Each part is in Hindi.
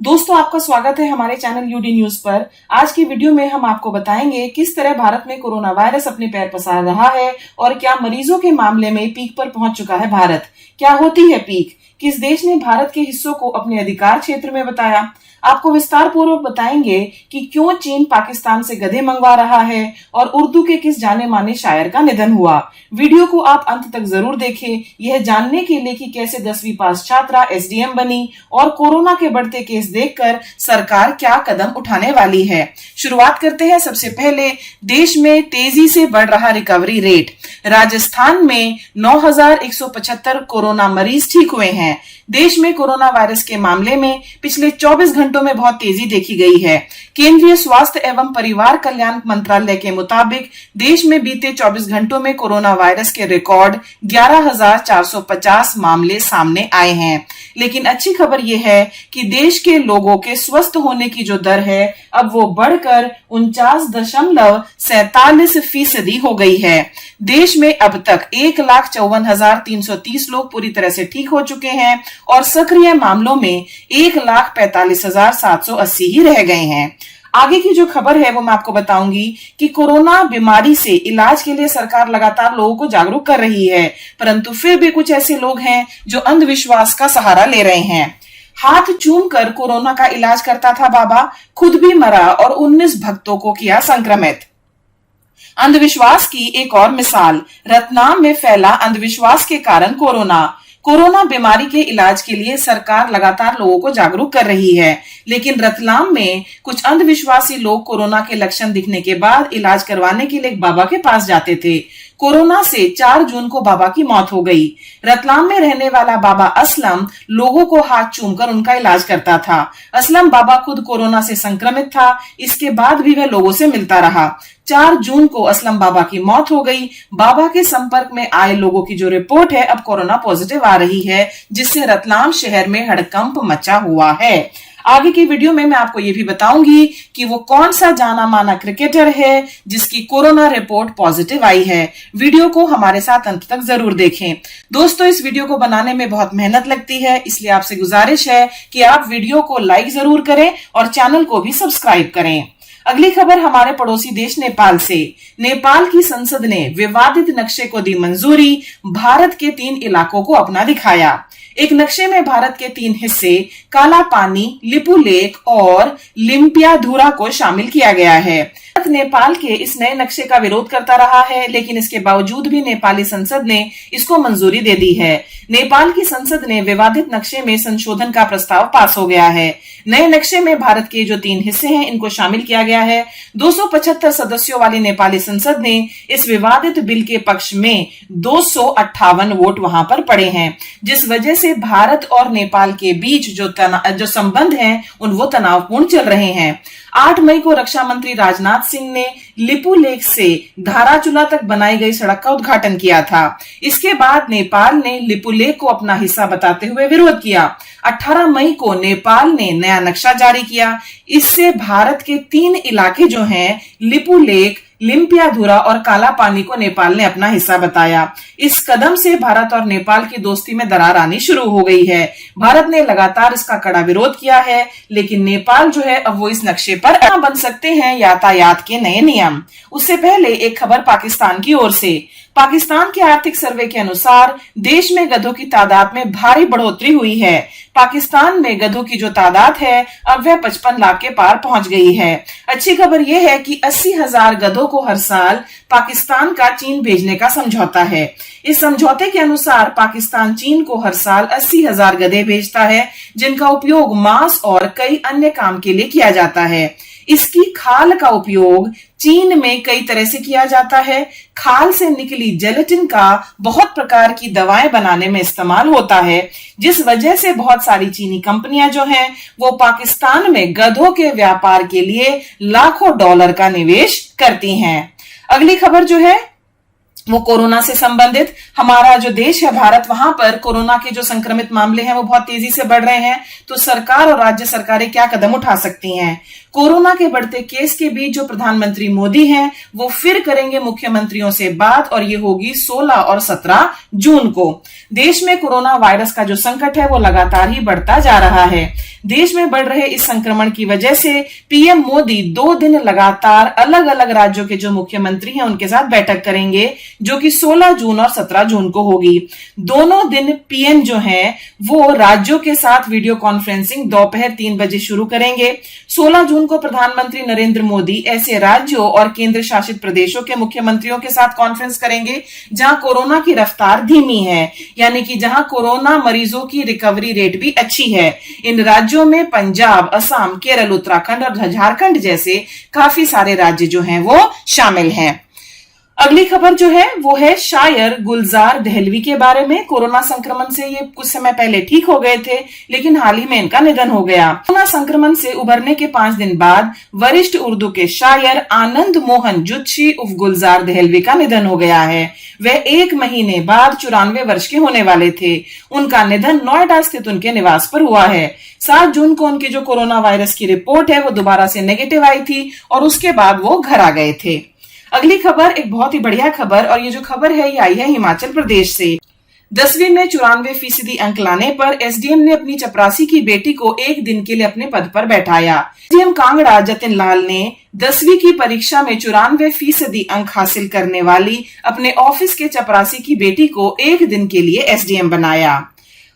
दोस्तों, आपका स्वागत है हमारे चैनल यूडी न्यूज पर। आज की वीडियो में हम आपको बताएंगे किस तरह भारत में कोरोना वायरस अपने पैर पसार रहा है और क्या मरीजों के मामले में पीक पर पहुंच चुका है भारत। क्या होती है पीक, किस देश ने भारत के हिस्सों को अपने अधिकार क्षेत्र में बताया। आपको विस्तार पूर्वक बताएंगे कि क्यों चीन पाकिस्तान से गधे मंगवा रहा है और उर्दू के किस जाने माने शायर का निधन हुआ। वीडियो को आप अंत तक जरूर देखें, यह जानने के लिए कि कैसे 10वीं पास छात्रा एसडीएम बनी और कोरोना के बढ़ते केस देखकर सरकार क्या कदम उठाने वाली है। शुरुआत करते हैं। सबसे पहले, देश में तेजी से बढ़ रहा रिकवरी रेट। राजस्थान में 9,175 कोरोना मरीज ठीक हुए हैं। देश में कोरोना वायरस के मामले में पिछले 24 घंटों में बहुत तेजी देखी गई है। केंद्रीय स्वास्थ्य एवं परिवार कल्याण मंत्रालय के मुताबिक देश में बीते 24 घंटों में कोरोना वायरस के रिकॉर्ड 11,450 मामले सामने आए हैं। लेकिन अच्छी खबर यह है कि देश के लोगों के स्वस्थ होने की जो दर है अब वो बढ़कर 49.47% हो गई है। देश में अब तक 1,54,330 लोग पूरी तरह से ठीक हो चुके हैं और सक्रिय मामलों में 1,45,780 ही रह गए हैं। आगे की जो खबर है वो मैं आपको बताऊंगी कि कोरोना बीमारी से इलाज के लिए सरकार लगातार लोगों को जागरूक कर रही है, परंतु फिर भी कुछ ऐसे लोग हैं जो अंधविश्वास का सहारा ले रहे हैं। हाथ चूम कर कोरोना का इलाज करता था बाबा, खुद भी मरा और 19 भक्तों को किया संक्रमित। अंधविश्वास की एक और मिसाल, रतलाम में फैला अंधविश्वास के कारण कोरोना बीमारी के इलाज के लिए सरकार लगातार लोगों को जागरूक कर रही है, लेकिन रतलाम में कुछ अंधविश्वासी लोग कोरोना के लक्षण दिखने के बाद इलाज करवाने के लिए एक बाबा के पास जाते थे। कोरोना से 4 जून को बाबा की मौत हो गई। रतलाम में रहने वाला बाबा असलम लोगों को हाथ चूमकर उनका इलाज करता था। असलम बाबा खुद कोरोना से संक्रमित था, इसके बाद भी वह लोगों से मिलता रहा। 4 जून को असलम बाबा की मौत हो गई। बाबा के संपर्क में आए लोगों की जो रिपोर्ट है अब कोरोना पॉजिटिव आ रही है, जिससे रतलाम शहर में हड़कंप मचा हुआ है। आगे की वीडियो में मैं आपको ये भी बताऊंगी कि वो कौन सा जाना माना क्रिकेटर है जिसकी कोरोना रिपोर्ट पॉजिटिव आई है। वीडियो को हमारे साथ अंत तक जरूर देखें। दोस्तों, इस वीडियो को बनाने में बहुत मेहनत लगती है, इसलिए आपसे गुजारिश है कि आप वीडियो को लाइक जरूर करें और चैनल को भी सब्सक्राइब करें। अगली खबर हमारे पड़ोसी देश नेपाल से। नेपाल की संसद ने विवादित नक्शे को दी मंजूरी, भारत के 3 इलाकों को अपना दिखाया। एक नक्शे में भारत के 3 हिस्से काला पानी, लिपुलेख और लिम्पियाधुरा को शामिल किया गया है। भारत नेपाल के इस नए नक्शे का विरोध करता रहा है, लेकिन इसके बावजूद भी नेपाली संसद ने इसको मंजूरी दे दी है। नेपाल की संसद ने विवादित नक्शे में संशोधन का प्रस्ताव पास हो गया है। नए नक्शे में भारत के जो 3 हिस्से हैं इनको शामिल किया गया है। 275 सदस्यों वाली नेपाली संसद ने इस विवादित बिल के पक्ष में 258 वोट वहां पर पड़े हैं, जिस वजह से भारत और नेपाल के बीच जो संबंध हैं वो तनावपूर्ण चल रहे हैं। 8 मई को रक्षा मंत्री राजनाथ सिंह ने लिपुलेख से धाराचूला तक बनाई गई सड़क का उद्घाटन किया था। इसके बाद नेपाल ने लिपुलेख को अपना हिस्सा बताते हुए विरोध किया। 18 मई को नेपाल ने नया नक्शा जारी किया। इससे भारत के 3 इलाके जो हैं, लिपुलेख, लिम्पियाधुरा और काला पानी को नेपाल ने अपना हिस्सा बताया। इस कदम से भारत और नेपाल की दोस्ती में दरार आनी शुरू हो गई है। भारत ने लगातार इसका कड़ा विरोध किया है, लेकिन नेपाल जो है अब वो इस नक्शे पर बन सकते हैं यातायात के नए नियम। उससे पहले एक खबर पाकिस्तान की ओर से। पाकिस्तान के आर्थिक सर्वे के अनुसार देश में गधों की तादाद में भारी बढ़ोतरी हुई है। पाकिस्तान में गधों की जो तादाद है अब वह 55 लाख के पार पहुंच गई है। अच्छी खबर यह है कि 80,000 गधों को हर साल पाकिस्तान का चीन भेजने का समझौता है। इस समझौते के अनुसार पाकिस्तान चीन को हर साल 80,000 गधे भेजता है, जिनका उपयोग मांस और कई अन्य काम के लिए किया जाता है। इसकी खाल का उपयोग चीन में कई तरह से किया जाता है। खाल से निकली जेलेटिन का बहुत प्रकार की दवाएं बनाने में इस्तेमाल होता है, जिस वजह से बहुत सारी चीनी कंपनियां जो हैं वो पाकिस्तान में गधों के व्यापार के लिए लाखों डॉलर का निवेश करती हैं। अगली खबर जो है वो कोरोना से संबंधित हमारा जो देश है भारत, वहां पर कोरोना के जो संक्रमित मामले हैं वो बहुत तेजी से बढ़ रहे हैं। तो सरकार और राज्य सरकारें क्या कदम उठा सकती हैं? कोरोना के बढ़ते केस के बीच जो प्रधानमंत्री मोदी हैं वो फिर करेंगे मुख्यमंत्रियों से बात, और ये होगी 16 और 17 जून को। देश में कोरोना वायरस का जो संकट है वो लगातार ही बढ़ता जा रहा है। देश में बढ़ रहे इस संक्रमण की वजह से पीएम मोदी 2 दिन लगातार अलग अलग राज्यों के जो मुख्यमंत्री हैं उनके साथ बैठक करेंगे, जो कि 16 जून और 17 जून को होगी। दोनों दिन पीएम जो हैं वो राज्यों के साथ वीडियो कॉन्फ्रेंसिंग दोपहर 3 बजे शुरू करेंगे। 16 जून को प्रधानमंत्री नरेंद्र मोदी ऐसे राज्यों और केंद्र शासित प्रदेशों के मुख्यमंत्रियों के साथ कॉन्फ्रेंस करेंगे जहां कोरोना की रफ्तार धीमी है, यानी कि जहां कोरोना मरीजों की रिकवरी रेट भी अच्छी है। इन राज्यों में पंजाब, असम, केरल, उत्तराखंड और झारखंड जैसे काफी सारे राज्य जो हैं वो शामिल हैं। अगली खबर जो है वो है शायर गुलजार दहलवी के बारे में। कोरोना संक्रमण से ये कुछ समय पहले ठीक हो गए थे, लेकिन हाल ही में इनका निधन हो गया। कोरोना संक्रमण से उबरने के 5 दिन बाद वरिष्ठ उर्दू के शायर आनंद मोहन जुत्शी उर्फ गुलजार दहलवी का निधन हो गया है। वह 1 महीने बाद 94 वर्ष के होने वाले थे। उनका निधन नोएडा स्थित उनके निवास पर हुआ है। 7 जून को उनकी जो कोरोना वायरस की रिपोर्ट है वो दोबारा से नेगेटिव आई थी और उसके बाद वो घर आ गए थे। अगली खबर एक बहुत ही बढ़िया खबर, और ये जो खबर है ये आई है हिमाचल प्रदेश से। 10वीं में 94% अंक लाने पर एसडीएम ने अपनी चपरासी की बेटी को 1 दिन के लिए अपने पद पर बैठाया। एसडीएम कांगड़ा जतिन लाल ने 10वीं की परीक्षा में 94% अंक हासिल करने वाली अपने ऑफिस के चपरासी की बेटी को 1 दिन के लिए एसडीएम बनाया।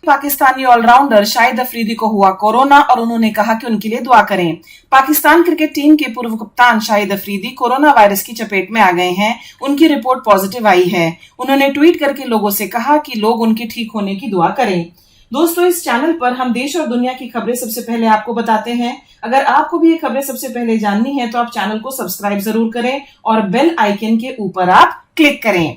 पाकिस्तानी ऑलराउंडर शाहिद अफरीदी को हुआ कोरोना और उन्होंने कहा कि उनके लिए दुआ करें। पाकिस्तान क्रिकेट टीम के पूर्व कप्तान शाहिद अफरीदी कोरोना वायरस की चपेट में आ गए हैं। उनकी रिपोर्ट पॉजिटिव आई है। उन्होंने ट्वीट करके लोगों से कहा कि लोग उनके ठीक होने की दुआ करें। दोस्तों, इस चैनल पर हम देश और दुनिया की खबरें सबसे पहले आपको बताते हैं। अगर आपको भी ये खबरें सबसे पहले जाननी है तो आप चैनल को सब्सक्राइब जरूर करें और बेल आइकन के ऊपर आप क्लिक करें।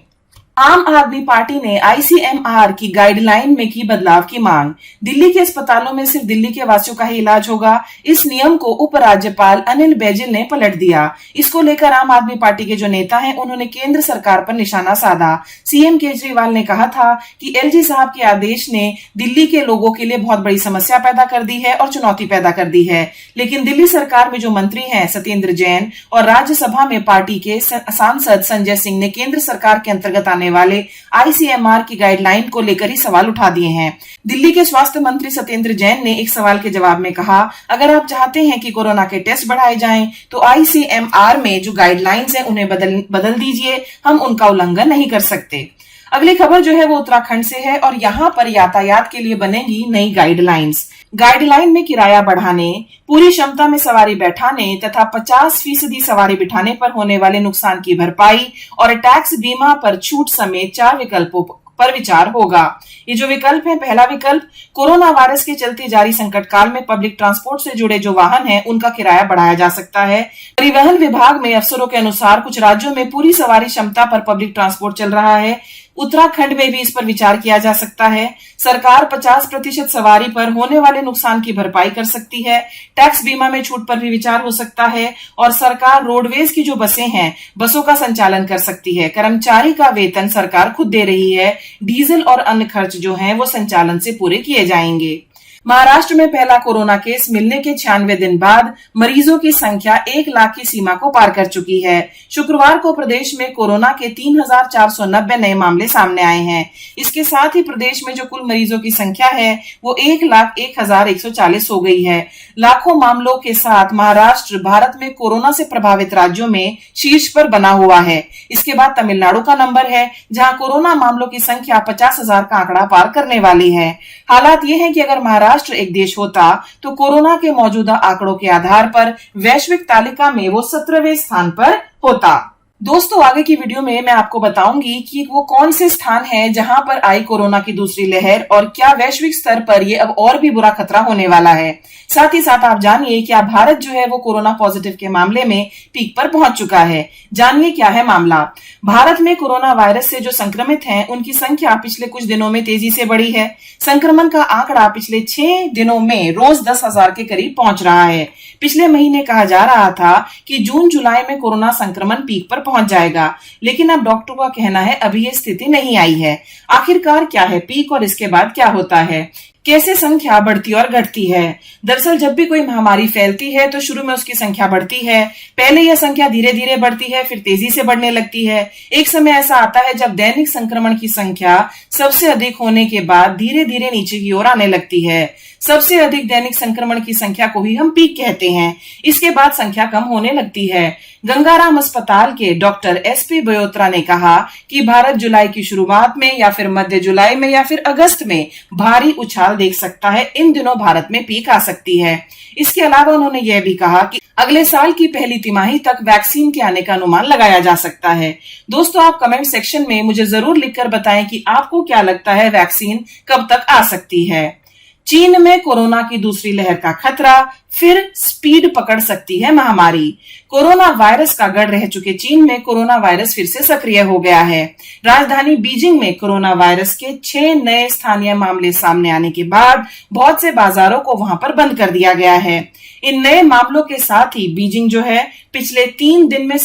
आम आदमी पार्टी ने आईसीएमआर की गाइडलाइन में की बदलाव की मांग। दिल्ली के अस्पतालों में सिर्फ दिल्ली के वासियों का ही इलाज होगा। इस नियम को उपराज्यपाल अनिल बैजल ने पलट दिया। इसको लेकर आम आदमी पार्टी के जो नेता हैं उन्होंने केंद्र सरकार पर निशाना साधा। सीएम केजरीवाल ने कहा था कि एलजी साहब के आदेश ने दिल्ली के लोगों के लिए बहुत बड़ी समस्या पैदा कर दी है और चुनौती पैदा कर दी है। लेकिन दिल्ली सरकार में जो मंत्री हैं सत्येंद्र जैन और राज्यसभा में पार्टी के सांसद संजय सिंह ने केंद्र सरकार के अंतर्गत आने वाले आईसीएमआर की गाइडलाइन को लेकर ही सवाल उठा दिए हैं। दिल्ली के स्वास्थ्य मंत्री सत्येंद्र जैन ने एक सवाल के जवाब में कहा, अगर आप चाहते हैं कि कोरोना के टेस्ट बढ़ाए जाएं तो आईसीएमआर में जो गाइडलाइंस हैं उन्हें बदल दीजिए, हम उनका उल्लंघन नहीं कर सकते। अगली खबर जो है वो उत्तराखंड से है और यहाँ पर यातायात के लिए बनेगी नई गाइडलाइंस। गाइडलाइन में किराया बढ़ाने, पूरी क्षमता में सवारी बैठाने तथा 50% सवारी बिठाने पर होने वाले नुकसान की भरपाई और टैक्स बीमा पर छूट समेत 4 विकल्पों पर विचार होगा। ये जो विकल्प है, पहला विकल्प, कोरोना वायरस के चलते जारी संकट काल में पब्लिक ट्रांसपोर्ट से जुड़े जो वाहन हैं उनका किराया बढ़ाया जा सकता है। परिवहन विभाग में अफसरों के अनुसार कुछ राज्यों में पूरी सवारी क्षमता पर पब्लिक ट्रांसपोर्ट चल रहा है। उत्तराखंड में भी इस पर विचार किया जा सकता है। सरकार 50% सवारी पर होने वाले नुकसान की भरपाई कर सकती है। टैक्स बीमा में छूट पर भी विचार हो सकता है और सरकार रोडवेज की जो बसें हैं, बसों का संचालन कर सकती है। कर्मचारी का वेतन सरकार खुद दे रही है। डीजल और अन्य खर्च जो हैं वो संचालन से पूरे किए जाएंगे। महाराष्ट्र में पहला कोरोना केस मिलने के 96 दिन बाद मरीजों की संख्या 1 लाख की सीमा को पार कर चुकी है। शुक्रवार को प्रदेश में कोरोना के 3,490 नए मामले सामने आए हैं। इसके साथ ही प्रदेश में जो कुल मरीजों की संख्या है वो 1,01,140 हो गई है। लाखों मामलों के साथ महाराष्ट्र भारत में कोरोना से प्रभावित राज्यों में शीर्ष पर बना हुआ है। इसके बाद तमिलनाडु का नंबर है, जहां कोरोना मामलों की संख्या 50,000 का आंकड़ा पार करने वाली है। हालात ये है कि अगर महाराष्ट्र एक देश होता तो कोरोना के मौजूदा आंकड़ों के आधार पर वैश्विक तालिका में वो 17वें स्थान पर होता। दोस्तों, आगे की वीडियो में मैं आपको बताऊंगी कि वो कौन से स्थान हैं जहां पर आई कोरोना की दूसरी लहर और क्या वैश्विक स्तर पर ये अब और भी बुरा खतरा होने वाला है। साथ ही साथ आप जानिए क्या भारत जो है वो कोरोना पॉजिटिव के मामले में पीक पर पहुंच चुका है। जानिए क्या है मामला। भारत में कोरोना वायरस से जो संक्रमित हैं उनकी संख्या पिछले कुछ दिनों में तेजी से बढ़ी है। संक्रमण का आंकड़ा पिछले 6 दिनों में रोज 10,000 के करीब पहुंच रहा है। पिछले महीने कहा जा रहा था कि जून जुलाई में कोरोना संक्रमण पीक पर पहुंच जाएगा। लेकिन अब डॉक्टरों का कहना है अभी ये स्थिति नहीं आई है। आखिरकार क्या है पीक और इसके बाद क्या होता है, कैसे संख्या बढ़ती और घटती है। दरअसल जब भी कोई महामारी फैलती है तो शुरू में उसकी संख्या बढ़ती है। पहले यह संख्या धीरे धीरे बढ़ती है, फिर तेजी से बढ़ने लगती है। एक समय ऐसा आता है जब दैनिक संक्रमण की संख्या सबसे अधिक होने के बाद धीरे धीरे नीचे की ओर आने लगती है। सबसे अधिक दैनिक संक्रमण की संख्या को ही हम पीक कहते हैं। इसके बाद संख्या कम होने लगती है। गंगाराम अस्पताल के डॉक्टर एसपी बयोत्रा ने कहा कि भारत जुलाई की शुरुआत में या फिर मध्य जुलाई में या फिर अगस्त में भारी उछाल देख सकता है। इन दिनों भारत में पीक आ सकती है। इसके अलावा उन्होंने यह भी कहा कि अगले साल की पहली तिमाही तक वैक्सीन के आने का अनुमान लगाया जा सकता है। दोस्तों, आप कमेंट सेक्शन में मुझे जरूर लिखकर बताएं कि आपको क्या लगता है वैक्सीन कब तक आ सकती है। चीन में कोरोना की दूसरी लहर का खतरा, फिर स्पीड पकड़ सकती है महामारी। कोरोना वायरस का गढ़ रह चुके चीन में कोरोना वायरस फिर से सक्रिय हो गया है। राजधानी बीजिंग में कोरोना वायरस के 6 नए स्थानीय मामले सामने आने के बाद बहुत से बाजारों को वहां पर बंद कर दिया गया है। इन नए मामलों के साथ ही बीजिंग जो है पिछले 3 दिन में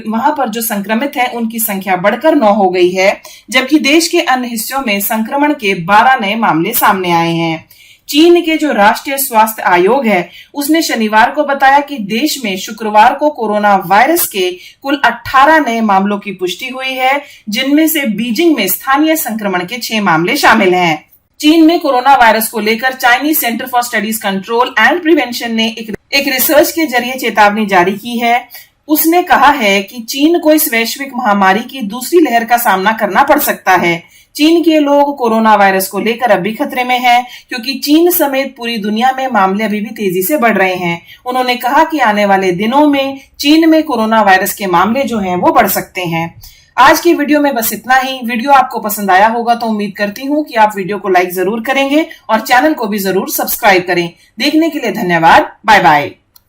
वहां पर जो संक्रमित है उनकी संख्या बढ़कर 9 हो गई है, जबकि देश के अन्य हिस्सों में संक्रमण के 12 नए मामले सामने आए हैं। चीन के जो राष्ट्रीय स्वास्थ्य आयोग है उसने शनिवार को बताया कि देश में शुक्रवार को कोरोना वायरस के कुल 18 नए मामलों की पुष्टि हुई है, जिनमें से बीजिंग में स्थानीय संक्रमण के 6 मामले शामिल हैं। चीन में कोरोना वायरस को लेकर Chinese centre for studies control and prevention ने एक रिसर्च के जरिए चेतावनी जारी की है। उसने कहा है कि चीन को इस वैश्विक महामारी की दूसरी लहर का सामना करना पड़ सकता है। चीन के लोग कोरोना वायरस को लेकर अब भी खतरे में हैं, क्योंकि चीन समेत पूरी दुनिया में मामले अभी भी तेजी से बढ़ रहे हैं। उन्होंने कहा कि आने वाले दिनों में चीन में कोरोना वायरस के मामले जो हैं वो बढ़ सकते हैं। आज की वीडियो में बस इतना ही। वीडियो आपको पसंद आया होगा तो उम्मीद करती हूँ कि आप वीडियो को लाइक जरूर करेंगे और चैनल को भी जरूर सब्सक्राइब करें। देखने के लिए धन्यवाद। Bye bye.